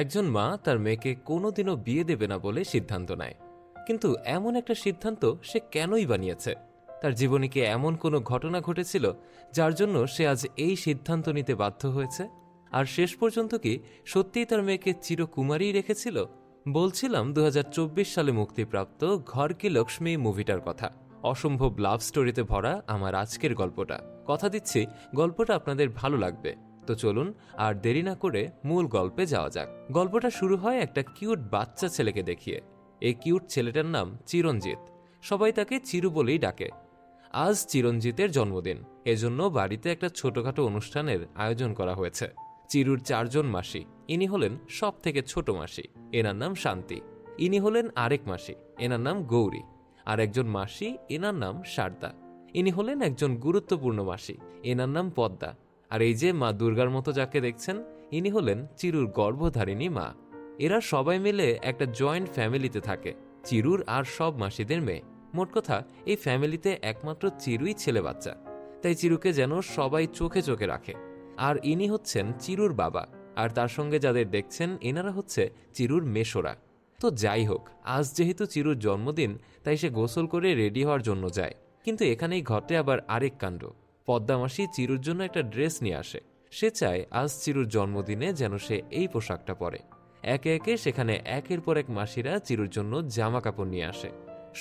একজন মা তার মেয়েকে কোনোদিনও বিয়ে দেবে না বলে সিদ্ধান্ত নেয়। কিন্তু এমন একটা সিদ্ধান্ত সে কেনই বানিয়েছে? তার জীবনে কি এমন কোনো ঘটনা ঘটেছিল যার জন্য সে আজ এই সিদ্ধান্ত নিতে বাধ্য হয়েছে? আর শেষ পর্যন্ত কি সত্যিই তার মেয়েকে চিরকুমারী রেখেছিল? বলছিলাম 2024 সালে মুক্তিপ্রাপ্ত ঘর কি লক্ষ্মী মুভিটার কথা। অসম্ভব লাভ স্টোরিতে ভরা আমার আজকের গল্পটা। কথা দিচ্ছি গল্পটা আপনাদের ভালো লাগবে। তো চলুন আর দেরি না করে মূল গল্পে যাওয়া যাক। গল্পটা শুরু হয় একটা কিউট বাচ্চা ছেলেকে দেখিয়ে। এই কিউট ছেলেটার নাম চিরঞ্জিত। সবাই তাকে চিরু বলেই ডাকে। আজ চিরঞ্জিতের জন্মদিন, এজন্য বাড়িতে একটা ছোটখাটো অনুষ্ঠানের আয়োজন করা হয়েছে। চিরুর 4 জন মাসি। ইনি হলেন সব থেকে ছোট মাসি, এনার নাম শান্তি। ইনি হলেন আরেক মাসি, এনার নাম গৌরী। আর একজন মাসি, এনার নাম শারদা। ইনি হলেন একজন গুরুত্বপূর্ণ মাসি, এনার নাম পদ্মা। আর এই যে মা দুর্গার মতো যাকে দেখছেন, ইনি হলেন চিরুর গর্ভধারিণী মা। এরা সবাই মিলে একটা জয়েন্ট ফ্যামিলিতে থাকে, চিরুর আর সব মাসিদের মেয়ে। মোট কথা এই ফ্যামিলিতে একমাত্র চিরুই ছেলে বাচ্চা, তাই চিরুকে যেন সবাই চোখে চোখে রাখে। আর ইনি হচ্ছেন চিরুর বাবা, আর তার সঙ্গে যাদের দেখছেন এনারা হচ্ছে চিরুর মেশোরা। তো যাই হোক, আজ যেহেতু চিরুর জন্মদিন, তাই সে গোসল করে রেডি হওয়ার জন্য যায়। কিন্তু এখানেই ঘটে আবার আরেক কাণ্ড। পদ্মা মাসি চিরুর জন্য একটা ড্রেস নিয়ে আসে। সে চায় আজ চিরুর জন্মদিনে যেন সে এই পোশাকটা পরে। একে একে সেখানে একের পর এক মাসিরা চিরুর জন্য জামা কাপড় নিয়ে আসে।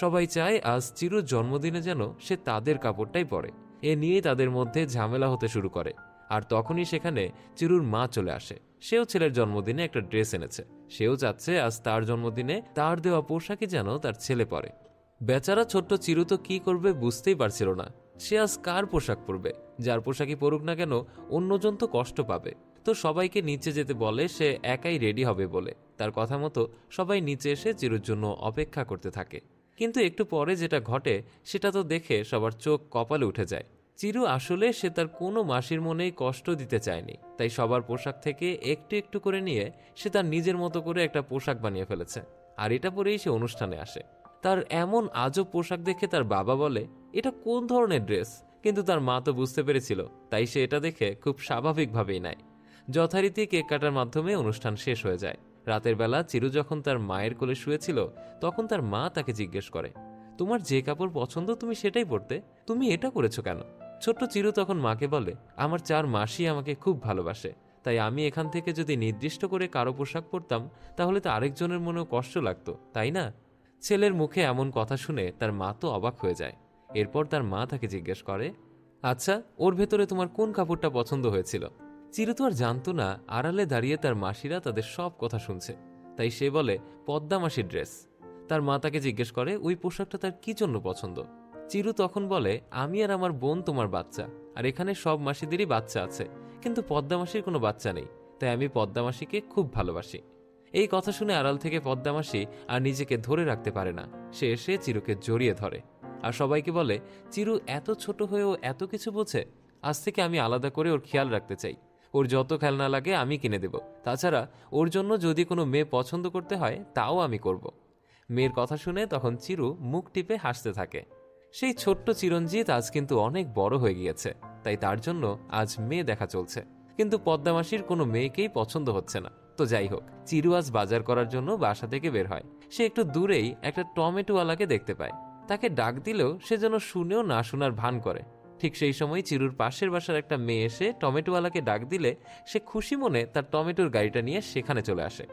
সবাই চায় আজ চিরুর জন্মদিনে যেন সে তাদের কাপড়টাই পরে। এ নিয়েই তাদের মধ্যে ঝামেলা হতে শুরু করে। আর তখনই সেখানে চিরুর মা চলে আসে। সেও ছেলের জন্মদিনে একটা ড্রেস এনেছে। সেও চাচ্ছে আজ তার জন্মদিনে তার দেওয়া পোশাকই যেন তার ছেলে পরে। বেচারা ছোট্ট চিরু তো কি করবে বুঝতেই পারছিল না। সে আজ কার পোশাক পরবে? যার পোশাকই পরুক না কেন, অন্যজন তো কষ্ট পাবে। তো সবাইকে নিচে যেতে বলে, সে একাই রেডি হবে বলে। তার কথা মতো সবাই নিচে এসে চিরুর জন্য অপেক্ষা করতে থাকে। কিন্তু একটু পরে যেটা ঘটে সেটা তো দেখে সবার চোখ কপালে উঠে যায়। চিরু আসলে সে তার কোনো মাসির মনেই কষ্ট দিতে চায়নি, তাই সবার পোশাক থেকে একটু একটু করে নিয়ে সে তার নিজের মতো করে একটা পোশাক বানিয়ে ফেলেছে। আর এটা পরেই সে অনুষ্ঠানে আসে। তার এমন আজব পোশাক দেখে তার বাবা বলে, এটা কোন ধরনের ড্রেস? কিন্তু তার মা তো বুঝতে পেরেছিল, তাই সে এটা দেখে খুব স্বাভাবিকভাবেই নেয়। যথারীতি কেক কাটার মাধ্যমে অনুষ্ঠান শেষ হয়ে যায়। রাতের বেলা চিরু যখন তার মায়ের কোলে শুয়েছিল, তখন তার মা তাকে জিজ্ঞেস করে, তোমার যে কাপড় পছন্দ তুমি সেটাই পরতে, তুমি এটা করেছো কেন? ছোট্ট চিরু তখন মাকে বলে, আমার 4 মাসই আমাকে খুব ভালোবাসে, তাই আমি এখান থেকে যদি নির্দিষ্ট করে কারো পোশাক পরতাম তাহলে তো আরেকজনের মনেও কষ্ট লাগতো, তাই না? ছেলের মুখে এমন কথা শুনে তার মা তো অবাক হয়ে যায়। এরপর তার মা তাকে জিজ্ঞেস করে, আচ্ছা, ওর ভেতরে তোমার কোন কাপড়টা পছন্দ হয়েছিল? চিরু তো আর জানতো না আড়ালে দাঁড়িয়ে তার মাসিরা তাদের সব কথা শুনছে। তাই সে বলে, পদ্মা মাসির ড্রেস। তার মা তাকে জিজ্ঞেস করে ওই পোশাকটা তার কি জন্য পছন্দ। চিরু তখন বলে, আমি আর আমার বোন তোমার বাচ্চা, আর এখানে সব মাসিদেরই বাচ্চা আছে, কিন্তু পদ্মা মাসির কোনো বাচ্চা নেই, তাই আমি পদ্মা মাসিকে খুব ভালোবাসি। এই কথা শুনে আড়াল থেকে পদ্মা মাসি আর নিজেকে ধরে রাখতে পারে না। সে এসে চিরুকে জড়িয়ে ধরে আর সবাইকে বলে, চিরু এত ছোট হয়েও এত কিছু বোঝে। আজ থেকে আমি আলাদা করে ওর খেয়াল রাখতে চাই। ওর যত খেলনা লাগে আমি কিনে দেব। তাছাড়া ওর জন্য যদি কোনো মেয়ে পছন্দ করতে হয় তাও আমি করব। মেয়ের কথা শুনে তখন চিরু মুখ টিপে হাসতে থাকে। সেই ছোট্ট চিরঞ্জিত আজ কিন্তু অনেক বড় হয়ে গিয়েছে, তাই তার জন্য আজ মেয়ে দেখা চলছে। কিন্তু পদ্মা মাসির কোনো মেয়েকেই পছন্দ হচ্ছে না। তো যাই হোক, চিরু আজ বাজার করার জন্য বাসা থেকে বের হয়। সে একটু দূরেই একটা টমেটোওয়ালাকে দেখতে পায়। তাকে ডাক দিলেও সে যেন শুনেও না শোনার ভান করে। ঠিক সেই সময় চিরুর পাশের বাসার একটা মেয়ে এসে টমেটোওয়ালাকে ডাক দিলে সে খুশি মনে তার টমেটোর গাড়িটা নিয়ে সেখানে চলে আসে।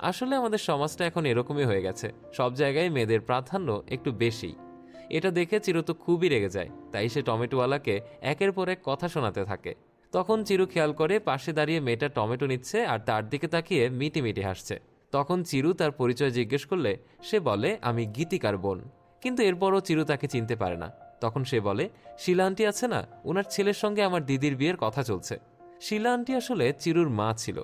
আসলে আমাদের সমাজটা এখন এরকমই হয়ে গেছে, সব জায়গায় মেয়েদের প্রাধান্য একটু বেশি। এটা দেখে চিরু তো খুবই রেগে যায়, তাই সে টমেটোওয়ালাকে একের পর এক কথা শোনাতে থাকে। তখন চিরু খেয়াল করে পাশে দাঁড়িয়ে মেয়েটা টমেটো নিচ্ছে আর তার দিকে তাকিয়ে মিটি মিটি হাসছে। তখন চিরু তার পরিচয় জিজ্ঞেস করলে সে বলে, আমি গীতিকার বোন। কিন্তু এরপরও চিরু তাকে চিনতে পারে না। তখন সে বলে, শিলা আন্টি আছে না, ওনার ছেলের সঙ্গে আমার দিদির বিয়ের কথা চলছে। শিলা আন্টি আসলে চিরুর মা ছিল।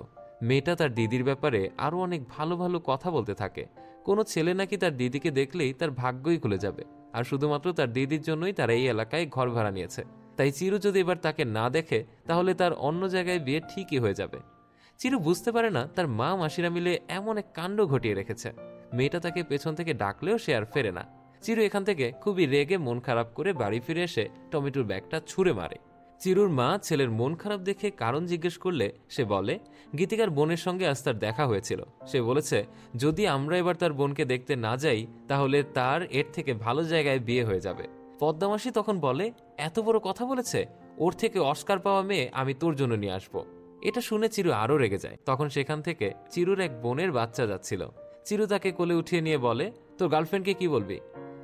মেয়েটা তার দিদির ব্যাপারে আরো অনেক ভালো ভালো কথা বলতে থাকে। কোনো ছেলে নাকি তার দিদিকে দেখলেই তার ভাগ্যই খুলে যাবে, আর শুধুমাত্র তার দিদির জন্যই তারা এই এলাকায় ঘর ভাড়া নিয়েছে। তাই চিরু যদি এবার তাকে না দেখে তাহলে তার অন্য জায়গায় বিয়ে ঠিকই হয়ে যাবে। চিরু বুঝতে পারে না তার মা মাসিরা মিলে এমন এক কাণ্ড ঘটিয়ে রেখেছে। মেয়েটা তাকে পেছন থেকে ডাকলেও সে আর ফেরে না। চিরু এখান থেকে খুবই রেগে মন খারাপ করে বাড়ি ফিরে এসে টমেটোর ব্যাগটা ছুঁড়ে মারে। চিরুর মা ছেলের মন খারাপ দেখে কারণ জিজ্ঞেস করলে সে বলে গীতিকার বোনের সঙ্গে আজ তার দেখা হয়েছিল। সে বলেছে যদি আমরা এবার তার বোনকে দেখতে না যাই তাহলে তার এর থেকে ভালো জায়গায় বিয়ে হয়ে যাবে। পদ্মামাসি তখন বলে এত বড় কথা বলেছে, ওর থেকে অস্কার পাওয়া মেয়ে আমি তোর জন্য নিয়ে আসবো। এটা শুনে চিরু আরো রেগে যায়। তখন সেখান থেকে চিরুর এক বোনের বাচ্চা যাচ্ছিল। চিরু তাকে কোলে উঠিয়ে নিয়ে বলে তোর গার্লফ্রেন্ডকে কি বলবি?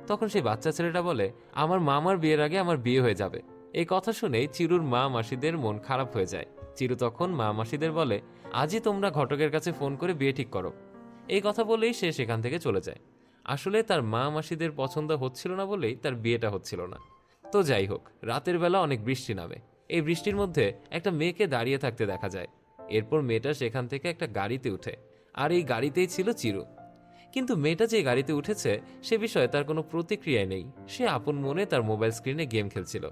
তখন সেই বাচ্চা ছেলেটা বলে আমার মামার বিয়ের আগে আমার বিয়ে হয়ে যাবে। এই কথা শুনেই চিরুর মা মাসিদের মন খারাপ হয়ে যায়। চিরু তখন মা মাসিদের বলে আজই তোমরা ঘটকের কাছে ফোন করে বিয়ে ঠিক করো। এই কথা বলেই সে সেখান থেকে চলে যায়। আসলে তার মা মাসিদের পছন্দ হচ্ছিল না বলেই তার বিয়েটা হচ্ছিল না। তো যাই হোক, রাতের বেলা অনেক বৃষ্টি নামে। এই বৃষ্টির মধ্যে একটা মেয়েকে দাঁড়িয়ে থাকতে দেখা যায়। এরপর মেয়েটা সেখান থেকে একটা গাড়িতে উঠে, আর এই গাড়িতেই ছিল চিরু। কিন্তু মেয়েটা যে গাড়িতে উঠেছে সে বিষয়ে তার কোনো প্রতিক্রিয়াই নেই। সে আপন মনে তার মোবাইল স্ক্রিনে গেম খেলছিল।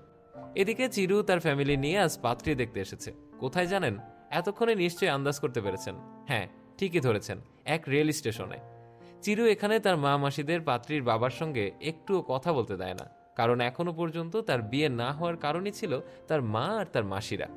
এদিকে চিরু তার ফ্যামিলি নিয়ে আজ পাত্রী দেখতে এসেছে। কোথায় জানেন? এতক্ষণে নিশ্চয়ই আন্দাজ করতে পেরেছেন। হ্যাঁ, ঠিকই ধরেছেন, এক রেল স্টেশনে। চিরু এখানে তার মা মাসিদের পাত্রীর বাবার সঙ্গে একটুও কথা বলতে দেয় না, কারণ এখনো পর্যন্ত তার বিয়ে না হওয়ার কারণই ছিল তার মা আর তার মাসিরা।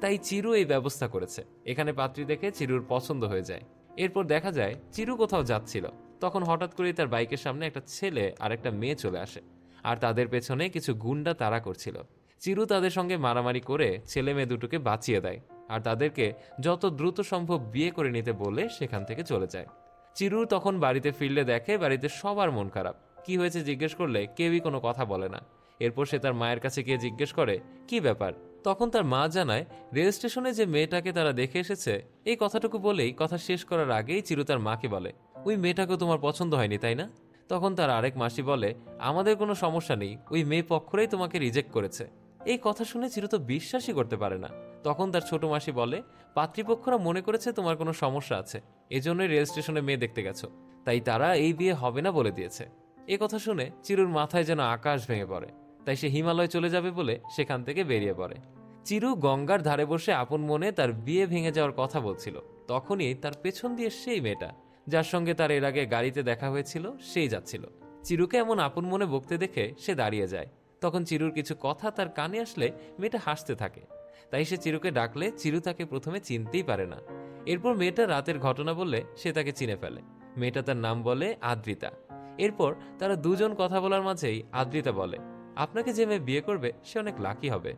তাই চিরু এই ব্যবস্থা করেছে। এখানে পাত্রী দেখে চিরুর পছন্দ হয়ে যায়। এরপর দেখা যায় চিরু কোথাও যাচ্ছিল, তখন হঠাৎ করেই তার বাইকের সামনে একটা ছেলে আর একটা মেয়ে চলে আসে, আর তাদের পেছনে কিছু গুন্ডা তাড়া করছিল। চিরু তাদের সঙ্গে মারামারি করে ছেলে মেয়ে দুটোকে বাঁচিয়ে দেয়, আর তাদেরকে যত দ্রুত সম্ভব বিয়ে করে নিতে বলে সেখান থেকে চলে যায়। চিরু তখন বাড়িতে ফিরলে দেখে বাড়িতে সবার মন খারাপ। কি হয়েছে জিজ্ঞেস করলে কেউই কোনো কথা বলে না। এরপর সে তার মায়ের কাছে গিয়ে জিজ্ঞেস করে কি ব্যাপার। তখন তার মা জানায় রেল স্টেশনে যে মেয়েটাকে তারা দেখে এসেছে। এই কথাটুকু বলেই কথা শেষ করার আগেই চিরু তার মাকে বলে ওই মেয়েটাকে তোমার পছন্দ হয়নি তাই না? তখন তার আরেক মাসি বলে আমাদের কোনো সমস্যা নেই, ওই মেয়ে পক্ষরাই তোমাকে রিজেক্ট করেছে। এই কথা শুনে চিরু তো বিশ্বাসই করতে পারে না। তখন তার ছোট মাসি বলে পাত্রীপক্ষরা মনে করেছে তোমার কোনো সমস্যা আছে, এজন্যই রেল স্টেশনে মেয়ে দেখতে গেছো, তাই তারা এই বিয়ে হবে না বলে দিয়েছে। এ কথা শুনে চিরুর মাথায় যেন আকাশ ভেঙে পড়ে। তাই সে হিমালয় চলে যাবে বলে সেখান থেকে বেরিয়ে পড়ে। চিরু গঙ্গার ধারে বসে আপন মনে তার বিয়ে ভেঙে যাওয়ার কথা বলছিল। তখনই তার পেছন দিয়ে সেই মেয়েটা যার সঙ্গে তার এর আগে গাড়িতে দেখা হয়েছিল সেই যাচ্ছিল। চিরুকে এমন আপন মনে বকতে দেখে সে দাঁড়িয়ে যায়। তখন চিরুর কিছু কথা তার কানে আসলে মেয়েটা হাসতে থাকে। তাই সে চিরুকে ডাকলে চিরু তাকে প্রথমে চিনতেই পারে না। এরপর মেয়েটা রাতের ঘটনা বললে সে তাকে চিনে ফেলে। মেয়েটা তার নাম বলে আদ্রিতা। এরপর তারা দুজন কথা বলার মাঝেই আদ্রিতা বলে আপনাকে যে মেয়ে বিয়ে করবে সে অনেক লাকি হবে।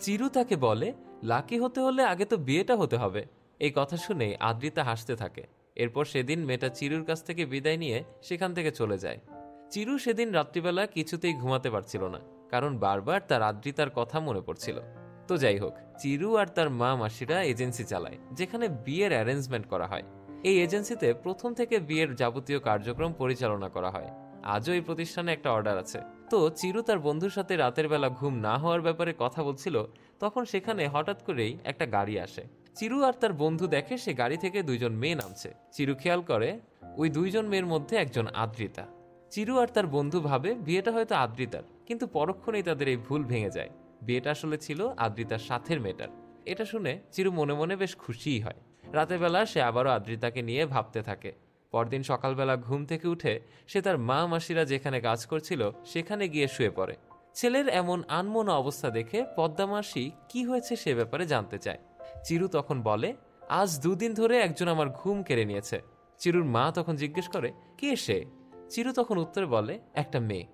চিরু তাকে বলে লাকি হতে হলে আগে তো বিয়েটা হতে হবে। এই কথা শুনে আদ্রিতা হাসতে থাকে। এরপর সেদিন মেয়েটা চিরুর কাছ থেকে বিদায় নিয়ে সেখান থেকে চলে যায়। চিরু সেদিন রাত্রিবেলা কিছুতেই ঘুমাতে পারছিল না, কারণ বারবার তার আদ্রিতার কথা মনে পড়ছিল। তো যাই হোক, চিরু আর তার মা মাসিরা এজেন্সি চালায় যেখানে বিয়ের অ্যারেঞ্জমেন্ট করা হয়। এই এজেন্সিতে প্রথম থেকে বিয়ের যাবতীয় কার্যক্রম পরিচালনা করা হয়। আজও এই প্রতিষ্ঠানে একটা অর্ডার আছে। তো চিরু তার বন্ধুর সাথে রাতের বেলা ঘুম না হওয়ার ব্যাপারে কথা বলছিল, তখন সেখানে হঠাৎ করেই একটা গাড়ি আসে। চিরু আর তার বন্ধু দেখে সে গাড়ি থেকে দুইজন মেয়ে নামছে। চিরু খেয়াল করে ওই দুইজন মেয়ের মধ্যে একজন আদ্রিতা। চিরু আর তার বন্ধু ভাবে বিয়েটা হয়তো আদ্রিতার, কিন্তু পরক্ষণেই তাদের এই ভুল ভেঙে যায়। বিয়েটা আসলে ছিল আদ্রিতার সাথের মেয়েটার। এটা শুনে চিরু মনে মনে বেশ খুশিই হয়। রাতের বেলা সে আবারও আদ্রিতাকে নিয়ে ভাবতে থাকে। পরদিন সকালবেলা ঘুম থেকে উঠে সে তার মা মাসিরা যেখানে কাজ করছিল সেখানে গিয়ে শুয়ে পড়ে। ছেলের এমন আনমনা অবস্থা দেখে পদ্মা মাসি কি হয়েছে সে ব্যাপারে জানতে চায়। চিরু তখন বলে আজ দুদিন ধরে একজন আমার ঘুম কেড়ে নিয়েছে। চিরুর মা তখন জিজ্ঞেস করে কে সে? চিরু তখন উত্তরে বলে একটা মেয়ে।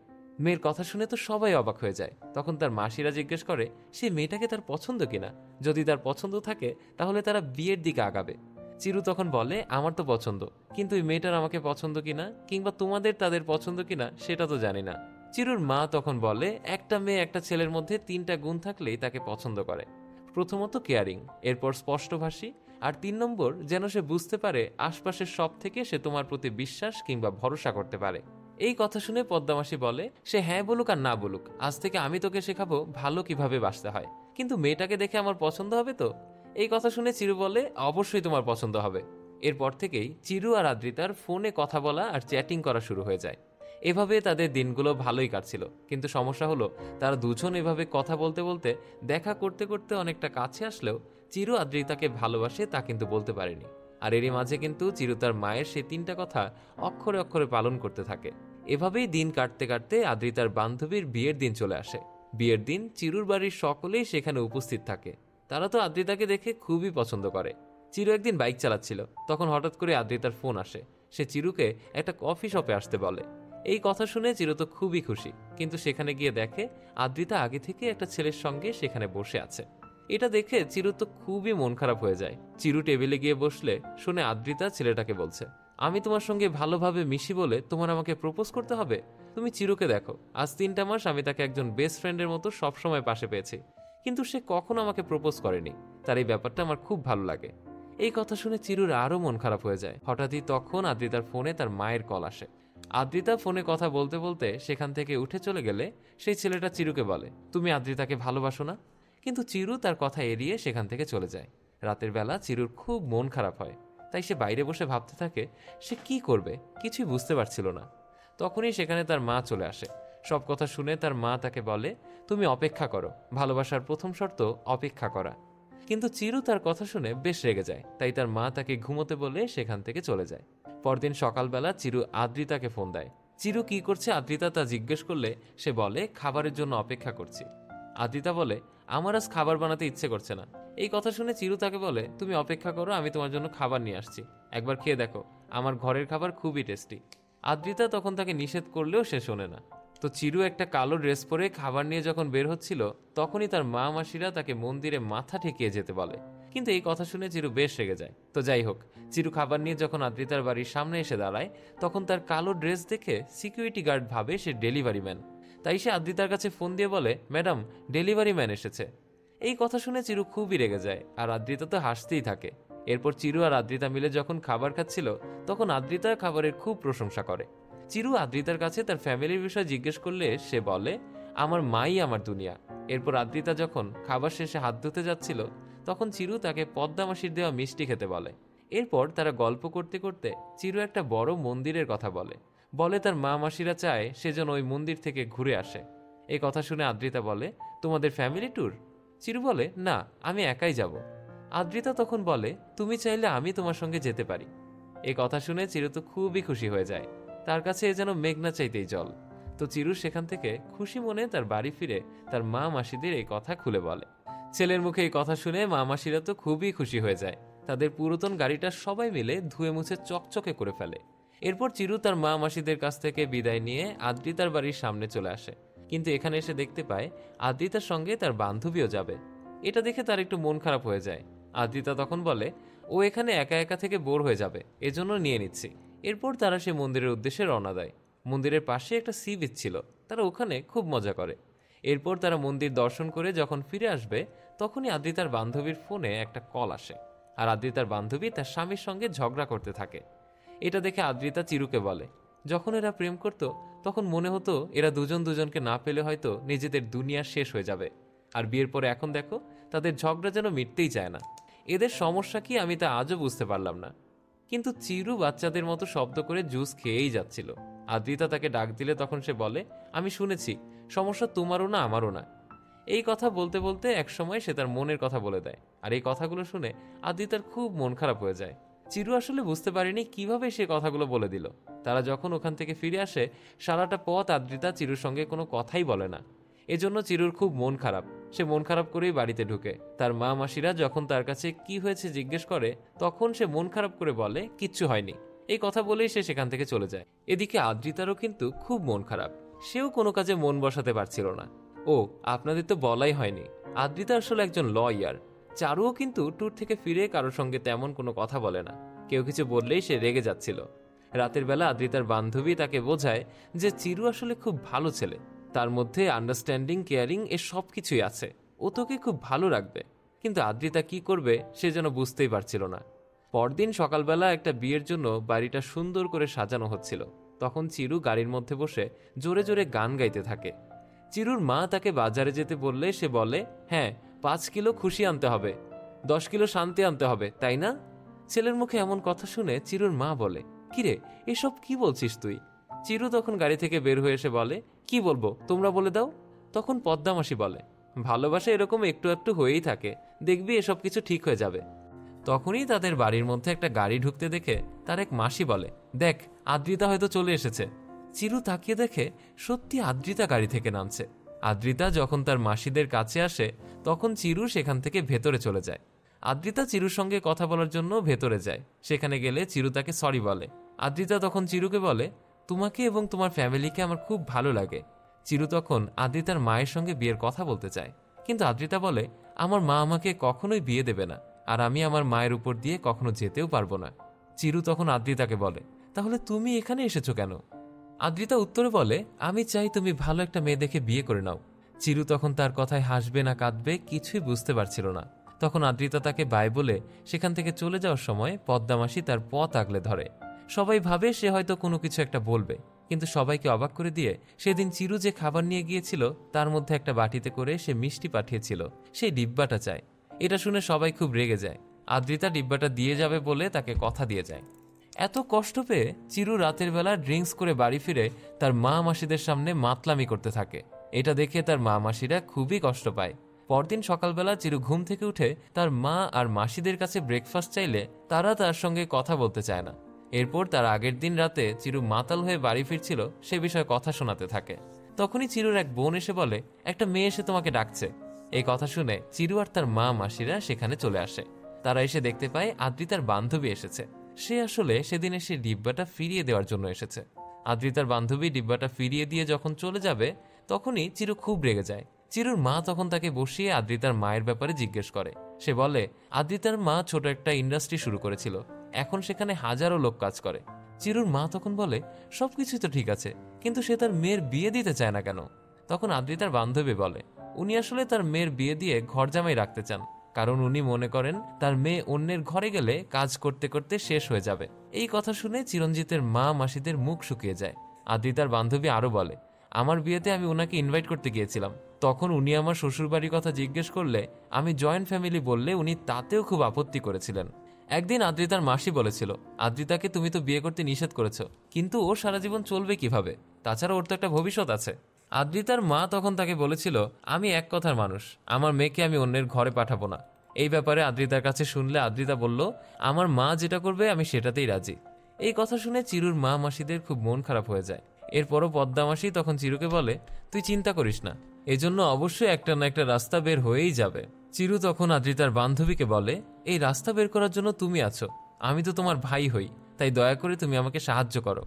মেয়ের কথা শুনে তো সবাই অবাক হয়ে যায়। তখন তার মাসিরা জিজ্ঞেস করে সেই মেয়েটাকে তার পছন্দ কিনা, যদি তার পছন্দ থাকে তাহলে তারা বিয়ের দিকে আগাবে। চিরু তখন বলে আমার তো পছন্দ, কিন্তু ওই মেয়েটার আমাকে পছন্দ কিনা কিংবা তোমাদের তাদের পছন্দ কিনা সেটা তো জানি না। চিরুর মা তখন বলে একটা মেয়ে একটা ছেলের মধ্যে তিনটা গুণ থাকলেই তাকে পছন্দ করে। প্রথমত কেয়ারিং, এরপর স্পষ্টভাষী, আর 3 নম্বর যেন সে বুঝতে পারে আশপাশের সব থেকে সে তোমার প্রতি বিশ্বাস কিংবা ভরসা করতে পারে। এই কথা শুনে পদ্মামাসি বলে সে হ্যাঁ বলুক আর না বলুক, আজ থেকে আমি তোকে শেখাবো ভালো কিভাবে বাঁচতে হয়, কিন্তু মেয়েটাকে দেখে আমার পছন্দ হবে তো? এই কথা শুনে চিরু বলে অবশ্যই তোমার পছন্দ হবে। এরপর থেকেই চিরু আর আদ্রিতার ফোনে কথা বলা আর চ্যাটিং করা শুরু হয়ে যায়। এভাবে তাদের দিনগুলো ভালোই কাটছিল, কিন্তু সমস্যা হলো তারা দুজন এভাবে কথা বলতে বলতে দেখা করতে করতে অনেকটা কাছে আসলেও চিরু আদ্রিতাকে ভালোবাসে তা কিন্তু বলতে পারেনি। আর এরই মাঝে কিন্তু চিরু তার মায়ের সেই 3টা কথা অক্ষরে অক্ষরে পালন করতে থাকে। এভাবেই দিন কাটতে কাটতে আদ্রিতার বান্ধবীর বিয়ের দিন চলে আসে। বিয়ের দিন চিরুর বাড়ির সকলেই সেখানে উপস্থিত থাকে। তারা তো আদ্রিতাকে দেখে খুবই পছন্দ করে। চিরু একদিন বাইক চালাচ্ছিল, তখন হঠাৎ করে আদ্রিতার ফোন আসে। সে চিরুকে একটা কফি শপে আসতে বলে। এই কথা শুনে চিরু তো খুবই খুশি, কিন্তু সেখানে গিয়ে দেখে আদ্রিতা আগে থেকে একটা ছেলের সঙ্গে সেখানে বসে আছে। এটা দেখে চিরু তো খুবই মন খারাপ হয়ে যায়। চিরু টেবিলে গিয়ে বসলে শুনে আদ্রিতা ছেলেটাকে বলছে, আমি তোমার সঙ্গে ভালোভাবে মিশি বলে তোমার আমাকে প্রপোজ করতে হবে? তুমি চিরুকে দেখো, আজ 3টা মাস আমি তাকে একজন বেস্ট ফ্রেন্ডের মতো সবসময় পাশে পেয়েছি, কিন্তু সে কখনো আমাকে প্রপোজ করেনি। তার এই ব্যাপারটা আমার খুব ভালো লাগে। এই কথা শুনে চিরুর আরো মন খারাপ হয়ে যায়। হঠাৎই তখন আদ্রিতার ফোনে তার মায়ের কল আসে। আদ্রিতা ফোনে কথা বলতে বলতে সেখান থেকে উঠে চলে গেলে সেই ছেলেটা চিরুকে বলে, তুমি আদ্রিতাকে ভালোবাসো না? কিন্তু চিরু তার কথা এড়িয়ে সেখান থেকে চলে যায়। রাতের বেলা চিরুর খুব মন খারাপ হয়, তাই সে বাইরে বসে ভাবতে থাকে সে কি করবে, কিছুই বুঝতে পারছিল না। তখনই সেখানে তার মা চলে আসে। সব কথা শুনে তার মা তাকে বলে, তুমি অপেক্ষা করো, ভালোবাসার প্রথম শর্ত অপেক্ষা করা। কিন্তু চিরু তার কথা শুনে বেশ রেগে যায়, তাই তার মা তাকে ঘুমোতে বলে সেখান থেকে চলে যায়। পরদিন সকালবেলা চিরু আদ্রিতাকে ফোন দেয়। চিরু কি করছে আদ্রিতা তা জিজ্ঞেস করলে সে বলে, খাবারের জন্য অপেক্ষা করছি। আদ্রিতা বলে, আমার আজ খাবার বানাতে ইচ্ছে করছে না। এই কথা শুনে চিরু তাকে বলে, তুমি অপেক্ষা করো, আমি তোমার জন্য খাবার নিয়ে আসছি, একবার খেয়ে দেখো, আমার ঘরের খাবার খুবই টেস্টি। আদ্রিতা তখন তাকে নিষেধ করলেও সে শোনে না। তো চিরু একটা কালো ড্রেস পরে খাবার নিয়ে যখন বের হচ্ছিল, তখনই তার মা মাসিরা তাকে মন্দিরে মাথা ঠেকিয়ে যেতে বলে। কিন্তু এই কথা শুনে চিরু বেশ রেগে যায়। তো যাই হোক, চিরু খাবার নিয়ে যখন আদ্রিতার বাড়ির সামনে এসে দাঁড়ায়, তখন তার কালো ড্রেস দেখে সিকিউরিটি গার্ড ভাবে সে ডেলিভারি ম্যান। তাই সে আদ্রিতার কাছে ফোন দিয়ে বলে, ম্যাডাম, ডেলিভারি ম্যান এসেছে। এই কথা শুনে চিরু খুবই রেগে যায়, আর আদ্রিতা তো হাসতেই থাকে। এরপর চিরু আর আদ্রিতা মিলে যখন খাবার খাচ্ছিল, তখন আদ্রিতা খাবারের খুব প্রশংসা করে। চিরু আদ্রিতার কাছে তার ফ্যামিলির বিষয় জিজ্ঞেস করলে সে বলে, আমার মাই আমার দুনিয়া। এরপর আদ্রিতা যখন খাবার শেষে হাত ধুতে যাচ্ছিল, তখন চিরু তাকে পদ্মা মাসির দেওয়া মিষ্টি খেতে বলে। এরপর তারা গল্প করতে করতে চিরু একটা বড় মন্দিরের কথা বলে। তার মা মাসিরা চায় সে যেন ওই মন্দির থেকে ঘুরে আসে। এই কথা শুনে আদ্রিতা বলে, তোমাদের ফ্যামিলি ট্যুর? চিরু বলে, না, আমি একাই যাব। আদ্রিতা তখন বলে, তুমি চাইলে আমি তোমার সঙ্গে যেতে পারি। এই কথা শুনে চিরু তো খুবই খুশি হয়ে যায়। তার কাছে এ যেন মেঘনা চাইতেই জল। তো চিরু সেখান থেকে খুশি মনে তার বাড়ি ফিরে তার মা মাসিদের এই কথা খুলে বলে। ছেলের মুখে এই কথা শুনে মা মাসিরা তো খুবই খুশি হয়ে যায়। তাদের পুরাতন গাড়িটা সবাই মিলে ধুয়ে মুছে চকচকে করে ফেলে। এরপর চিরু তার মা মাসিদের কাছ থেকে বিদায় নিয়ে আদ্রিতার বাড়ির সামনে চলে আসে। কিন্তু এখানে এসে দেখতে পায় আদ্রিতার সঙ্গে তার বান্ধবীও যাবে। এটা দেখে তার একটু মন খারাপ হয়ে যায়। আদ্রিতা তখন বলে, ও এখানে একা একা থেকে বোর হয়ে যাবে, এজন্য নিয়ে নিচ্ছি। এরপর তারা সে মন্দিরের উদ্দেশ্যে রওনা দেয়। মন্দিরের পাশে একটা সি বিচ ছিল, তারা ওখানে খুব মজা করে। এরপর তারা মন্দির দর্শন করে যখন ফিরে আসবে, তখনই আদ্রিতার বান্ধবীর ফোনে একটা কল আসে, আর আদ্রিতার বান্ধবী তার স্বামীর সঙ্গে ঝগড়া করতে থাকে। এটা দেখে আদ্রিতা চিরুকে বলে, যখন এরা প্রেম করত তখন মনে হতো এরা দুজন দুজনকে না পেলে হয়তো নিজেদের দুনিয়া শেষ হয়ে যাবে, আর বিয়ের পরে এখন দেখো তাদের ঝগড়া যেন মিটতেই চায় না। এদের সমস্যা কি আমি তা আজও বুঝতে পারলাম না। কিন্তু চিরু বাচ্চাদের মতো শব্দ করে জুস খেয়েই যাচ্ছিল। আদ্রিতা তাকে ডাক দিলে তখন সে বলে, আমি শুনেছি সমস্যা তোমারও না আমারও না। এই কথা বলতে বলতে একসময় সে তার মনের কথা বলে দেয়। আর এই কথাগুলো শুনে আদ্রিতার খুব মন খারাপ হয়ে যায়। চিরু আসলে বুঝতে পারেনি কিভাবে সে কথাগুলো বলে দিল। তারা যখন ওখান থেকে ফিরে আসে, সারাটা পথ আদ্রিতা চিরুর সঙ্গে কোনো কথাই বলে না। এজন্য চিরুর খুব মন খারাপ। সে মন খারাপ করেই বাড়িতে ঢুকে। তার মা মাসিরা যখন তার কাছে কি হয়েছে জিজ্ঞেস করে, তখন সে মন খারাপ করে বলে, কিচ্ছু হয়নি। এই কথা বলেই সে সেখান থেকে চলে যায়। এদিকে আদ্রিতারও কিন্তু খুব মন খারাপ। সেও কোনো কাজে মন বসাতে পারছিল না। ও, আপনাদের তো বলাই হয়নি, আদ্রিতা আসলে একজন লয়ার। চারুও কিন্তু ট্যুর থেকে ফিরে কারোর সঙ্গে তেমন কোনো কথা বলে না। কেউ কিছু বললেই সে রেগে যাচ্ছিল। রাতের বেলা আদ্রিতার বান্ধবী তাকে বোঝায় যে চিরু আসলে খুব ভালো ছেলে, তার মধ্যে আন্ডারস্ট্যান্ডিং, কেয়ারিং এ সব কিছুই আছে, ও তোকে খুব ভালো রাখবে। কিন্তু আদ্রিতা কি করবে সে যেন বুঝতেই পারছিল না। পরদিন সকালবেলা একটা বিয়ের জন্য বাড়িটা সুন্দর করে সাজানো হচ্ছিল। তখন চিরু গাড়ির মধ্যে বসে জোরে জোরে গান গাইতে থাকে। চিরুর মা তাকে বাজারে যেতে বললে সে বলে, হ্যাঁ, 5 কিলো খুশি আনতে হবে, 10 কিলো শান্তি আনতে হবে, তাই না? ছেলের মুখে এমন কথা শুনে চিরুর মা বলে, কিরে, এসব কি বলছিস তুই? চিরু তখন গাড়ি থেকে বের হয়ে এসে বলে, কি বলবো তোমরা বলে দাও। তখন পদ্মামাসি বলে, ভালোবাসা এরকম একটু একটু হয়েই থাকে, দেখবি এসব কিছু ঠিক হয়ে যাবে। তখনই তাদের বাড়ির মধ্যে একটা গাড়ি ঢুকতে দেখে তার এক মাসি বলে, দেখ, আদ্রিতা হয়তো চলে এসেছে। চিরু তাকিয়ে দেখে সত্যি আদ্রিতা গাড়ি থেকে নামছে। আদ্রিতা যখন তার মাসিদের কাছে আসে তখন চিরু সেখান থেকে ভেতরে চলে যায়। আদ্রিতা চিরুর সঙ্গে কথা বলার জন্য ভেতরে যায়। সেখানে গেলে চিরু তাকে সরি বলে। আদ্রিতা তখন চিরুকে বলে, তোমাকে এবং তোমার ফ্যামিলিকে আমার খুব ভালো লাগে। চিরু তখন আদ্রিতার মায়ের সঙ্গে বিয়ের কথা বলতে চায়, কিন্তু আদ্রিতা বলে, আমার মা আমাকে কখনোই বিয়ে দেবে না, আর আমি আমার মায়ের উপর দিয়ে কখনো যেতেও পারবো না। চিরু তখন আদ্রিতাকে বলে, তাহলে তুমি এখানে এসেছো কেন? আদ্রিতা উত্তরে বলে, আমি চাই তুমি ভালো একটা মেয়ে দেখে বিয়ে করে নাও। চিরু তখন তার কথায় হাসবে না কাঁদবে কিছুই বুঝতে পারছিল না। তখন আদ্রিতা তাকে বাই বলে সেখান থেকে চলে যাওয়ার সময় পদ্মামাসি তার পথ আগলে ধরে। সবাই ভাবে সে হয়তো কোনো কিছু একটা বলবে, কিন্তু সবাইকে অবাক করে দিয়ে সেদিন চিরু যে খাবার নিয়ে গিয়েছিল তার মধ্যে একটা বাটিতে করে সে মিষ্টি পাঠিয়েছিল, সেই ডিব্বাটা চায়। এটা শুনে সবাই খুব রেগে যায়। আদ্রিতা ডিব্বাটা দিয়ে যাবে বলে তাকে কথা দিয়ে যায়। এত কষ্ট পেয়ে চিরু রাতের বেলা ড্রিঙ্কস করে বাড়ি ফিরে তার মা মাসিদের সামনে মাতলামি করতে থাকে। এটা দেখে তার মা মাসিরা খুবই কষ্ট পায়। পরদিন সকালবেলা চিরু ঘুম থেকে উঠে তার মা আর মাসিদের কাছে ব্রেকফাস্ট চাইলে তারা তার সঙ্গে কথা বলতে চায় না। এরপর তার আগের দিন রাতে চিরু মাতাল হয়ে বাড়ি ফিরছিল সে বিষয়ে কথা শোনাতে থাকে। তখনই চিরুর এক বোন এসে বলে, একটা মেয়ে এসে তোমাকে ডাকছে। এই কথা শুনে চিরু আর তার মা মাসিরা সেখানে চলে আসে। তারা এসে দেখতে পায় আদ্রিতার বান্ধবী এসেছে। সে আসলে সেদিন এসে ডিব্বাটা ফিরিয়ে দেওয়ার জন্য এসেছে। আদ্রিতার বান্ধবী ডিব্বাটা ফিরিয়ে দিয়ে যখন চলে যাবে তখনই চিরু খুব রেগে যায়। চিরুর মা তখন তাকে বসিয়ে আদ্রিতার মায়ের ব্যাপারে জিজ্ঞেস করে। সে বলে, আদ্রিতার মা ছোট একটা ইন্ডাস্ট্রি শুরু করেছিল, এখন সেখানে হাজারো লোক কাজ করে। চিরুর মা তখন বলে, সবকিছুই তো ঠিক আছে, কিন্তু সে তার মেয়ের বিয়ে দিতে চায় না কেন? তখন আদ্রিতার বান্ধবী বলে, উনি আসলে তার মেয়ের বিয়ে দিয়ে ঘর জামাই রাখতে চান, কারণ উনি মনে করেন তার মেয়ে অন্যের ঘরে গেলে কাজ করতে করতে শেষ হয়ে যাবে। এই কথা শুনে চিরঞ্জিতের মা মাসিদের মুখ শুকিয়ে যায়। আদ্রিতার বান্ধবী আরো বলে, আমার বিয়েতে আমি ওনাকে ইনভাইট করতে গিয়েছিলাম, তখন উনি আমার শ্বশুরবাড়ির কথা জিজ্ঞেস করলে আমি জয়েন্ট ফ্যামিলি বললে উনি তাতেও খুব আপত্তি করেছিলেন। একদিন আদ্রিতার মাসি বলেছিল, আদ্রিতাকে তুমি তো বিয়ে করতে নিষেধ করেছ, কিন্তু ও সারা জীবন চলবে কিভাবে? তাছাড়া ওর তো একটা ভবিষ্যৎ আছে। আদ্রিতার মা তখন তাকে বলেছিল, আমি এক কথার মানুষ, আমার মেয়েকে আমি অন্যের ঘরে পাঠাবো না। এই ব্যাপারে আদ্রিতার কাছে শুনলে আদ্রিতা বলল, আমার মা যেটা করবে আমি সেটাতেই রাজি। এই কথা শুনে চিরুর মা মাসিদের খুব মন খারাপ হয়ে যায়। এরপরও পদ্মা মাসি তখন চিরুকে বলে, তুই চিন্তা করিস না, এজন্য অবশ্যই একটা না একটা রাস্তা বের হয়েই যাবে। চিরু তখন আদ্রিতার বান্ধবীকে বলে, এই রাস্তা বের করার জন্য তুমি আছো, আমি তো তোমার ভাই হই, তাই দয়া করে তুমি আমাকে সাহায্য করো।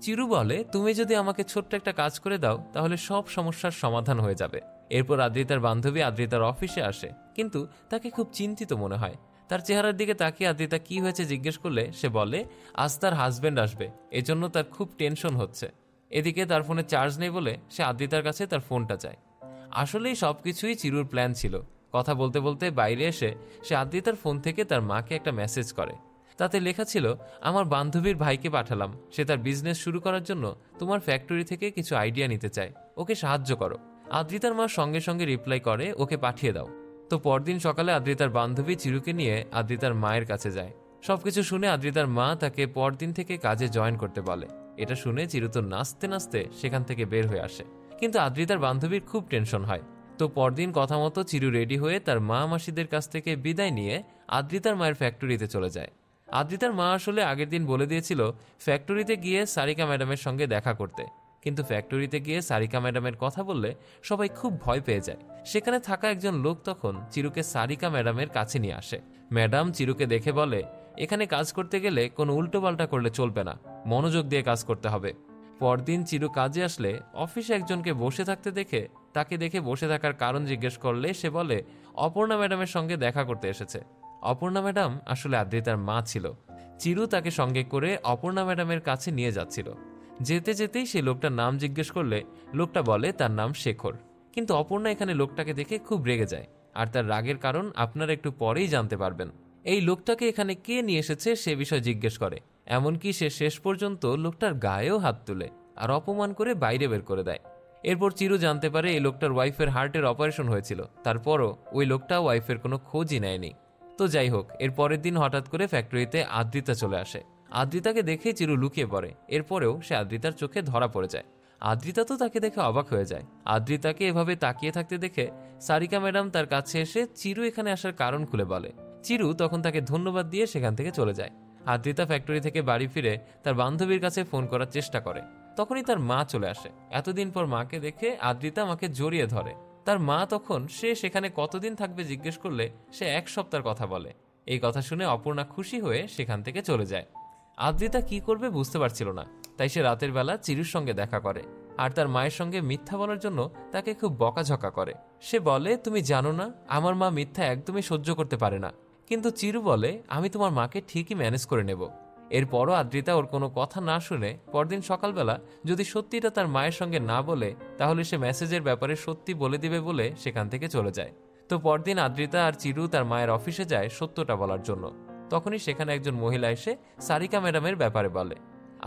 চিরু বলে, তুমি যদি আমাকে ছোট্ট একটা কাজ করে দাও তাহলে সব সমস্যার সমাধান হয়ে যাবে। এরপর আদ্রিতার বান্ধবী আদ্রিতার অফিসে আসে, কিন্তু তাকে খুব চিন্তিত মনে হয়। তার চেহারার দিকে তাকিয়ে আদ্রিতা কি হয়েছে জিজ্ঞেস করলে সে বলে, আজ তার হাজবেন্ড আসবে, এজন্য তার খুব টেনশন হচ্ছে। এদিকে তার ফোনে চার্জ নেই বলে সে আদ্রিতার কাছে তার ফোনটা চায়। আসলেই সবকিছুই চিরুর প্ল্যান ছিল। কথা বলতে বলতে বাইরে এসে সে আদ্রিতার ফোন থেকে তার মাকে একটা মেসেজ করে। তাতে লেখা ছিল, আমার বান্ধবীর ভাইকে পাঠালাম, সে তার বিজনেস শুরু করার জন্য তোমার ফ্যাক্টরি থেকে কিছু আইডিয়া নিতে চায়, ওকে সাহায্য করো। আদ্রিতার মা সঙ্গে সঙ্গে রিপ্লাই করে, ওকে পাঠিয়ে দাও। তো পরদিন সকালে আদ্রিতার বান্ধবী চিরুকে নিয়ে আদ্রিতার মায়ের কাছে যায়। সবকিছু শুনে আদ্রিতার মা তাকে পরদিন থেকে কাজে জয়েন করতে বলে। এটা শুনে চিরু তো নাচতে নাচতে সেখান থেকে বের হয়ে আসে, কিন্তু আদ্রিতার বান্ধবীর খুব টেনশন হয়। তো পরদিন কথা মতো চিরু রেডি হয়ে তার মা মাসিদের কাছ থেকে বিদায় নিয়ে আদ্রিতার মায়ের ফ্যাক্টরিতে চলে যায়। আদ্রিতার মা আসলে আগের দিন বলে দিয়েছিল ফ্যাক্টরিতে গিয়ে সারিকা ম্যাডামের সঙ্গে দেখা করতে, কিন্তু ফ্যাক্টরিতে গিয়ে সারিকা ম্যাডামের কথা বললে সবাই খুব ভয় পেয়ে যায়। সেখানে থাকা একজন লোক তখন চিরুকে সারিকা ম্যাডামের কাছে নিয়ে আসে। ম্যাডাম চিরুকে দেখে বলে, এখানে কাজ করতে গেলে কোনো উল্টোপাল্টা করলে চলবে না, মনোযোগ দিয়ে কাজ করতে হবে। পরদিন চিরু কাজে আসলে অফিসে একজনকে বসে থাকতে দেখে তাকে দেখে বসে থাকার কারণ জিজ্ঞেস করলে সে বলে, অপর্ণা ম্যাডামের সঙ্গে দেখা করতে এসেছে। অপর্ণা ম্যাডাম আসলে আদ্রিতার মা ছিল। চিরু তাকে সঙ্গে করে অপর্ণা ম্যাডামের কাছে নিয়ে যাচ্ছিল। যেতে যেতেই সে লোকটার নাম জিজ্ঞেস করলে লোকটা বলে তার নাম শেখর। কিন্তু অপর্ণা এখানে লোকটাকে দেখে খুব রেগে যায়, আর তার রাগের কারণ আপনারা একটু পরেই জানতে পারবেন। এই লোকটাকে এখানে কে নিয়ে এসেছে সে বিষয়ে জিজ্ঞেস করে, এমনকি সে শেষ পর্যন্ত লোকটার গায়েও হাত তুলে আর অপমান করে বাইরে বের করে দেয়। এরপর চিরু জানতে পারে এই লোকটার ওয়াইফের হার্টের অপারেশন হয়েছিল, তারপরও ওই লোকটা ওয়াইফের কোনো খোঁজই নেয়নি। তো যাই হোক, এর পরের দিন হঠাৎ করে ফ্যাক্টরিতে আদ্রিতা চলে আসে। আদ্রিতাকে দেখে চিরু লুকিয়ে পড়ে, এরপরেও সে আদ্রিতার চোখে ধরা পড়ে যায়। আদ্রিতা তো তাকে দেখে অবাক হয়ে যায়। আদ্রিতাকে এভাবে তাকিয়ে থাকতে দেখে সারিকা ম্যাডাম তার কাছে এসে চিরু এখানে আসার কারণ খুলে বলে। চিরু তখন তাকে ধন্যবাদ দিয়ে সেখান থেকে চলে যায়। আদ্রিতা ফ্যাক্টরি থেকে বাড়ি ফিরে তার বান্ধবীর কাছে ফোন করার চেষ্টা করে। তখনই তার মা চলে আসে। এতদিন পর মাকে দেখে আদ্রিতা মাকে জড়িয়ে ধরে। তার মা তখন সে সেখানে কতদিন থাকবে জিজ্ঞেস করলে সে 1 সপ্তাহের কথা বলে। এই কথা শুনে অপর্ণা খুশি হয়ে সেখান থেকে চলে যায়। আদ্রিতা কি করবে বুঝতে পারছিল না, তাই সে রাতের বেলা চিরুর সঙ্গে দেখা করে আর তার মায়ের সঙ্গে মিথ্যা বলার জন্য তাকে খুব বকাঝকা করে। সে বলে, তুমি জানো না আমার মা মিথ্যা একদমই সহ্য করতে পারে না। কিন্তু চিরু বলে, আমি তোমার মাকে ঠিকই ম্যানেজ করে নেব। এরপরও আদ্রিতা ওর কোনো কথা না শুনে পরদিন সকালবেলা যদি সত্যিটা তার মায়ের সঙ্গে না বলে তাহলে সে মেসেজের ব্যাপারে সত্যি বলে দিবে বলে সেখান থেকে চলে যায়। তো পরদিন আদ্রিতা আর চিরু তার মায়ের অফিসে যায় সত্যটা বলার জন্য। তখনই সেখানে একজন মহিলা এসে সারিকা ম্যাডামের ব্যাপারে বলে।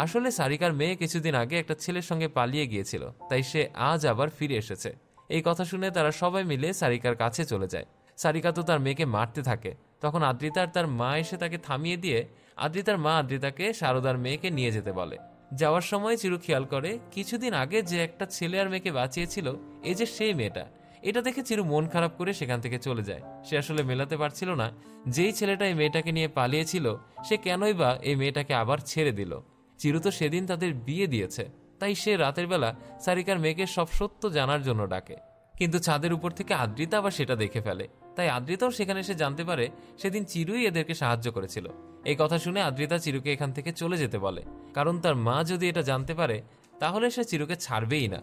আসলে সারিকার মেয়ে কিছুদিন আগে একটা ছেলের সঙ্গে পালিয়ে গিয়েছিল, তাই সে আজ আবার ফিরে এসেছে। এই কথা শুনে তারা সবাই মিলে সারিকার কাছে চলে যায়। সারিকা তো তার মেয়েকে মারতে থাকে। তখন আদ্রিতা আর তার মা এসে তাকে থামিয়ে দিয়ে আদ্রিতার মা আদ্রিতাকে সারদার মেয়েকে নিয়ে যেতে বলে। যাওয়ার সময় চিরু খেয়াল করে কিছুদিন আগে যে একটা ছেলে আর মেয়েকে বাঁচিয়েছিল এই যে সেই মেয়েটা। এটা দেখে চিরু মন খারাপ করে সেখান থেকে চলে যায়। সে আসলে মেলাতে পারছিল না যেই ছেলেটা এই মেয়েটাকে নিয়ে পালিয়েছিল সে কেনই বা এই মেয়েটাকে আবার ছেড়ে দিল। চিরু তো সেদিন তাদের বিয়ে দিয়েছে, তাই সে রাতের বেলা সারিকার মেয়েকে সব সত্য জানার জন্য ডাকে। কিন্তু ছাদের উপর থেকে আদ্রিতা আবার সেটা দেখে ফেলে, তাই আদ্রিতাও সেখানে এসে জানতে পারে সেদিন চিরুই এদেরকে সাহায্য করেছিল। এই কথা শুনে আদ্রিতা চিরুকে এখান থেকে চলে যেতে বলে, কারণ তার মা যদি এটা জানতে পারে তাহলে সে চিরুকে ছাড়বেই না।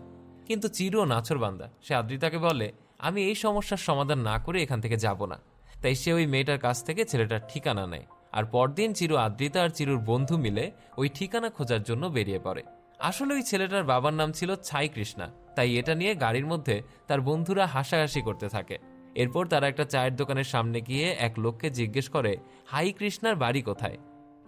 কিন্তু চিরুও নাছোড়বান্দা, সে আদ্রিতাকে বলে, আমি এই সমস্যার সমাধান না করে এখান থেকে যাব না। তাই সে ওই মেয়েটার কাছ থেকে ছেলেটার ঠিকানা নেয়। আর পরদিন চিরু আদ্রিতা আর চিরুর বন্ধু মিলে ওই ঠিকানা খোঁজার জন্য বেরিয়ে পড়ে। আসলে ওই ছেলেটার বাবার নাম ছিল ছাই কৃষ্ণা, তাই এটা নিয়ে গাড়ির মধ্যে তার বন্ধুরা হাসাহাসি করতে থাকে। এরপর তারা একটা চায়ের দোকানের সামনে গিয়ে এক লোককে জিজ্ঞেস করে হাই কৃষ্ণার বাড়ি কোথায়।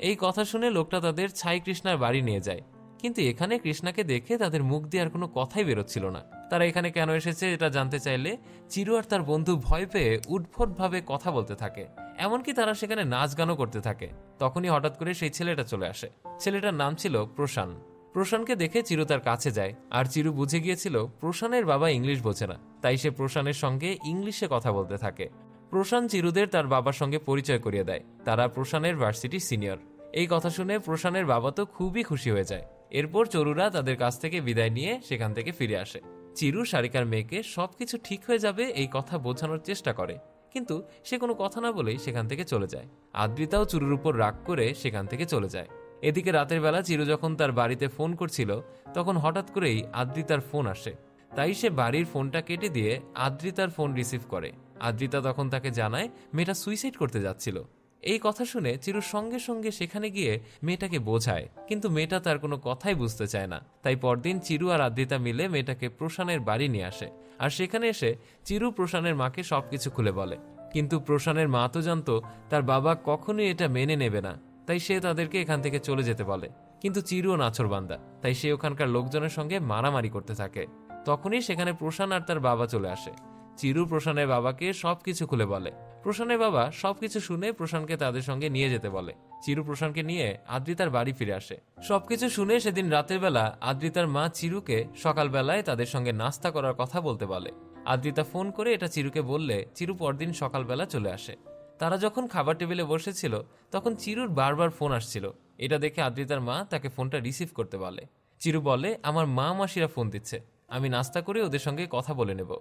এই কথা শুনে লোকটা তাদের ছাই কৃষ্ণার বাড়ি নিয়ে যায়। কিন্তু এখানে কৃষ্ণাকে দেখে তাদের মুখ দিয়ে আর কোনো কথাই বেরোচ্ছিল না। তারা এখানে কেন এসেছে এটা জানতে চাইলে চিরু আর তার বন্ধু ভয় পেয়ে উদ্ভটভাবে কথা বলতে থাকে। এমনকি তারা সেখানে নাচ গানও করতে থাকে। তখনই হঠাৎ করে সেই ছেলেটা চলে আসে। ছেলেটার নাম ছিল প্রশান। প্রশানকে দেখে চিরু তার কাছে যায়। আর চিরু বুঝে গিয়েছিল প্রশানের বাবা ইংলিশ বোঝে না, তাই সে প্রশানের সঙ্গে ইংলিশে কথা বলতে থাকে। প্রশান চিরুদের তার বাবার সঙ্গে পরিচয় করিয়ে দেয়। তারা প্রশানের ভার্সিটি সিনিয়র। এই কথা শুনে প্রশানের বাবা তো খুবই খুশি হয়ে যায়। এরপর চরুরা তাদের কাছ থেকে বিদায় নিয়ে সেখান থেকে ফিরে আসে। চিরু সারিকার মেয়েকে সবকিছু ঠিক হয়ে যাবে এই কথা বোঝানোর চেষ্টা করে, কিন্তু সে কোনো কথা না বলেই সেখান থেকে চলে যায়। আদ্রিতাও চুরুর উপর রাগ করে সেখান থেকে চলে যায়। এদিকে রাতের বেলা চিরু যখন তার বাড়িতে ফোন করছিল তখন হঠাৎ করেই আদ্রিতার ফোন আসে। তাই সে বাড়ির ফোনটা কেটে দিয়ে আদ্রিতার ফোন রিসিভ করে। আদ্রিতা তখন তাকে জানায় মেয়েটা সুইসাইড করতে যাচ্ছিল। এই কথা শুনে চিরু সঙ্গে সঙ্গে সেখানে গিয়ে মেয়েটাকে বোঝায়, কিন্তু মেয়েটা তার কোনো কথাই বুঝতে চায় না। তাই পরদিন চিরু আর আদ্রিতা মিলে মেয়েটাকে প্রশানের বাড়ি নিয়ে আসে। আর সেখানে এসে চিরু প্রশানের মাকে সবকিছু খুলে বলে। কিন্তু প্রশানের মা তো জানতো তার বাবা কখনোই এটা মেনে নেবে না, তাই সে তাদেরকে এখান থেকে চলে যেতে বলে। কিন্তু চিরুও নাছোড়বান্দা, তাই সে ওখানকার লোকজনের সঙ্গে মারামারি করতে থাকে। তখনই সেখানে প্রশান আর তার বাবা চলে আসে। চিরু প্রশানের বাবাকে সবকিছু খুলে বলে। প্রশানের বাবা সবকিছু শুনে প্রশানকে তাদের সঙ্গে নিয়ে যেতে বলে। চিরু প্রশানকে নিয়ে আদ্রিতার বাড়ি ফিরে আসে। সবকিছু শুনে সেদিন রাতের বেলা আদ্রিতার মা চিরুকে সকালবেলায় তাদের সঙ্গে নাস্তা করার কথা বলতে বলে। আদ্রিতা ফোন করে এটা চিরুকে বললে চিরু পরদিন সকালবেলা চলে আসে। তারা যখন খাবার টেবিলে বসেছিল তখন চিরুর বারবার ফোন আসছিল। এটা দেখে আদ্রিতার মা তাকে ফোনটা রিসিভ করতে বলে। চিরু বলে, আমার মা মাসিরা ফোন দিচ্ছে, আমি নাস্তা করে ওদের সঙ্গে কথা বলে নেব।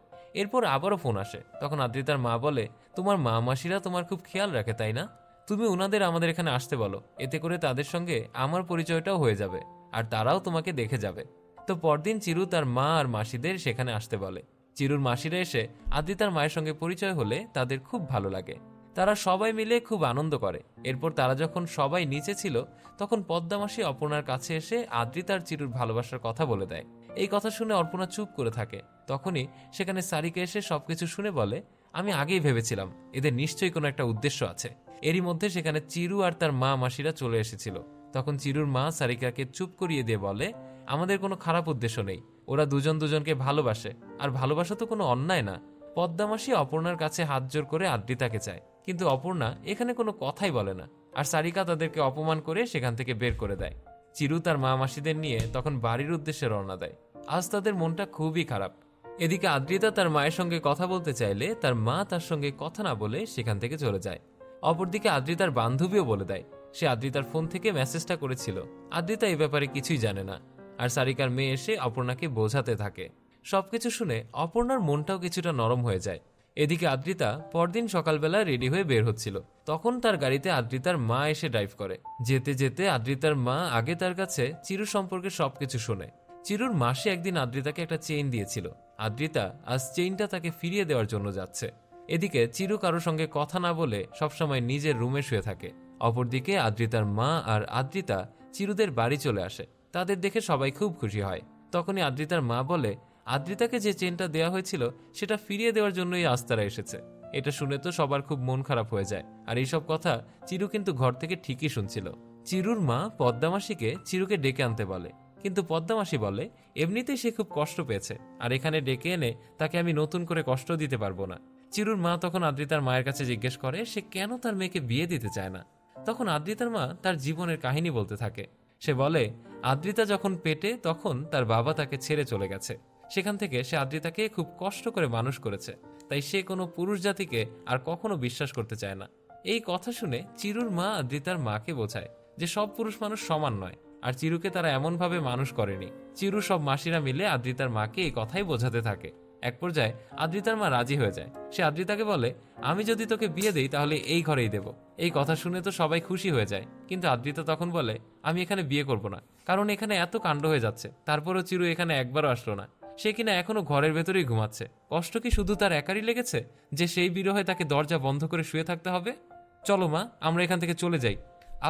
এরপর আবারও ফোন আসে। তখন আদ্রিতার মা বলে, তোমার মা মাসিরা তোমার খুব খেয়াল রাখে তাই না? তুমি ওনাদের আমাদের এখানে আসতে বলো, এতে করে তাদের সঙ্গে আমার পরিচয়টাও হয়ে যাবে আর তারাও তোমাকে দেখে যাবে। তো পরদিন চিরু তার মা আর মাসিদের সেখানে আসতে বলে। চিরুর মাসিরা এসে আদ্রিতার মায়ের সঙ্গে পরিচয় হলে তাদের খুব ভালো লাগে। তারা সবাই মিলে খুব আনন্দ করে। এরপর তারা যখন সবাই নিচে ছিল তখন পদ্মামাসি অপর্ণার কাছে এসে আদ্রিতার চিরুর ভালোবাসার কথা বলে দেয়। এই কথা শুনে অর্পণা চুপ করে থাকে। তখনই সেখানে সারিকা এসে সবকিছু শুনে বলে, আমি আগেই ভেবেছিলাম এদের নিশ্চয়ই কোনো একটা উদ্দেশ্য আছে। এরই মধ্যে সেখানে চিরু আর তার মা মাসিরা চলে এসেছিল। তখন চিরুর মা সারিকাকে চুপ করিয়ে দিয়ে বলে, আমাদের কোনো খারাপ উদ্দেশ্য নেই, ওরা দুজন দুজনকে ভালোবাসে, আর ভালোবাসা তো কোনো অন্যায় না। পদ্মামাসি অপর্ণার কাছে হাত জোর করে আদ্রিতাকে চায়, কিন্তু অপর্ণা এখানে কোনো কথাই বলে না। আর সারিকা তাদেরকে অপমান করে সেখান থেকে বের করে দেয়। চিরু তার মা মাসিদের নিয়ে তখন বাড়ির উদ্দেশ্যে রওনা দেয়। আজ তাদের মনটা খুবই খারাপ। এদিকে আদ্রিতা তার মায়ের সঙ্গে কথা বলতে চাইলে তার মা তার সঙ্গে কথা না বলে সেখান থেকে চলে যায়। অপরদিকে আদ্রিতার বান্ধবীও বলে দেয় সে আদ্রিতার ফোন থেকে মেসেজটা করেছিল। আদ্রিতা এই ব্যাপারে কিছুই জানে না। আর সারিকার মেয়ে এসে অপর্ণাকে বোঝাতে থাকে। সবকিছু শুনে অপর্ণার মনটাও কিছুটা নরম হয়ে যায়। এদিকে আদ্রিতা পরদিন সকালবেলা রেডি হয়ে বের হচ্ছিল, তখন তার গাড়িতে আদ্রিতার মা এসে ড্রাইভ করে। যেতে যেতে আদ্রিতার মা আগে তার কাছে চিরু সম্পর্কে সবকিছু শোনে। চিরুর মাসে একদিন আদ্রিতাকে একটা চেইন দিয়েছিল, আদ্রিতা আজ চেইনটা তাকে ফিরিয়ে দেওয়ার জন্য যাচ্ছে। এদিকে চিরু কারোর সঙ্গে কথা না বলে সবসময় নিজের রুমে শুয়ে থাকে। অপরদিকে আদ্রিতার মা আর আদ্রিতা চিরুদের বাড়ি চলে আসে। তাদের দেখে সবাই খুব খুশি হয়। তখনই আদ্রিতার মা বলে, আদ্রিতাকে যে চেনটা দেওয়া হয়েছিল সেটা ফিরিয়ে দেওয়ার জন্যই আজ তারা এসেছে। এটা শুনে তো সবার খুব মন খারাপ হয়ে যায়। আর এইসব কথা চিরু কিন্তু ঘর থেকে ঠিকই শুনছিল। চিরুর মা পদ্মামাসিকে চিরুকে ডেকে আনতে বলে, কিন্তু পদ্মামাসি বলে এমনিতেই সে খুব কষ্ট পেয়েছে, আর এখানে ডেকে এনে তাকে আমি নতুন করে কষ্ট দিতে পারবো না। চিরুর মা তখন আদ্রিতার মায়ের কাছে জিজ্ঞেস করে সে কেন তার মেয়েকে বিয়ে দিতে চায় না। তখন আদ্রিতার মা তার জীবনের কাহিনী বলতে থাকে। সে বলে, আদ্রিতা যখন পেটে তখন তার বাবা তাকে ছেড়ে চলে গেছে। সেখান থেকে সে আদ্রিতাকে খুব কষ্ট করে মানুষ করেছে, তাই সে কোনো পুরুষ জাতিকে আর কখনো বিশ্বাস করতে চায় না। এই কথা শুনে চিরুর মা আদ্রিতার মাকে বোঝায় যে সব পুরুষ মানুষ সমান নয়, আর চিরুকে তারা এমনভাবে মানুষ করেনি। চিরু সব মাসিরা মিলে আদ্রিতার মাকে এই কথাই বোঝাতে থাকে। এক পর্যায়ে আদ্রিতার মা রাজি হয়ে যায়। সে আদ্রিতাকে বলে, আমি যদি তোকে বিয়ে দেই তাহলে এই ঘরেই দেব। এই কথা শুনে তো সবাই খুশি হয়ে যায়, কিন্তু আদ্রিতা তখন বলে, আমি এখানে বিয়ে করব না, কারণ এখানে এত কাণ্ড হয়ে যাচ্ছে। তারপরও চিরু এখানে একবারও আসলো না। সে কিনা এখনো ঘরের ভেতরেই ঘুমাচ্ছে। কষ্ট কি শুধু তার একারই লেগেছে যে সেই বিরহে তাকে দরজা বন্ধ করে শুয়ে থাকতে হবে? চলো মা, আমরা এখান থেকে চলে যাই।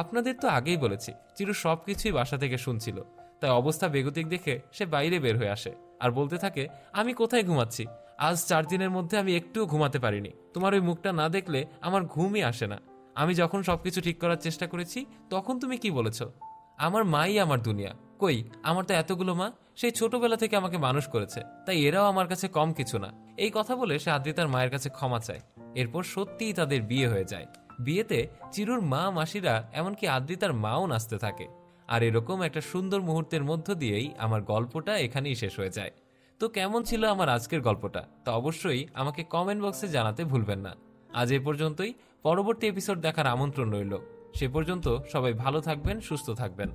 আপনাদের তো আগেই বলেছি চিরু সবকিছুই বাসা থেকে শুনছিল, তাই অবস্থা বেগতিক দেখে সে বাইরে বের হয়ে আসে আর বলতে থাকে, আমি কোথায় ঘুমাচ্ছি? আজ 4 দিনের মধ্যে আমি একটুও ঘুমাতে পারিনি। তোমার ওই মুখটা না দেখলে আমার ঘুমই আসে না। আমি যখন সবকিছু ঠিক করার চেষ্টা করেছি তখন তুমি কি বলেছ? আমার মাই আমার দুনিয়া। কই, আমার তো এতগুলো মা, সেই ছোটবেলা থেকে আমাকে মানুষ করেছে, তাই এরাও আমার কাছে কম কিছু না। এই কথা বলে সে আদ্রিতার মায়ের কাছে ক্ষমা চায়। এরপর সত্যিই তাদের বিয়ে হয়ে যায়। বিয়েতে চিরুর মা মাসিরা এমনকি আদ্রিতার মাও নাচতে থাকে। আর এরকম একটা সুন্দর মুহূর্তের মধ্য দিয়েই আমার গল্পটা এখানেই শেষ হয়ে যায়। তো কেমন ছিল আমার আজকের গল্পটা তা অবশ্যই আমাকে কমেন্ট বক্সে জানাতে ভুলবেন না। আজ এ পর্যন্তই, পরবর্তী এপিসোড দেখার আমন্ত্রণ রইল। সে পর্যন্ত সবাই ভালো থাকবেন, সুস্থ থাকবেন।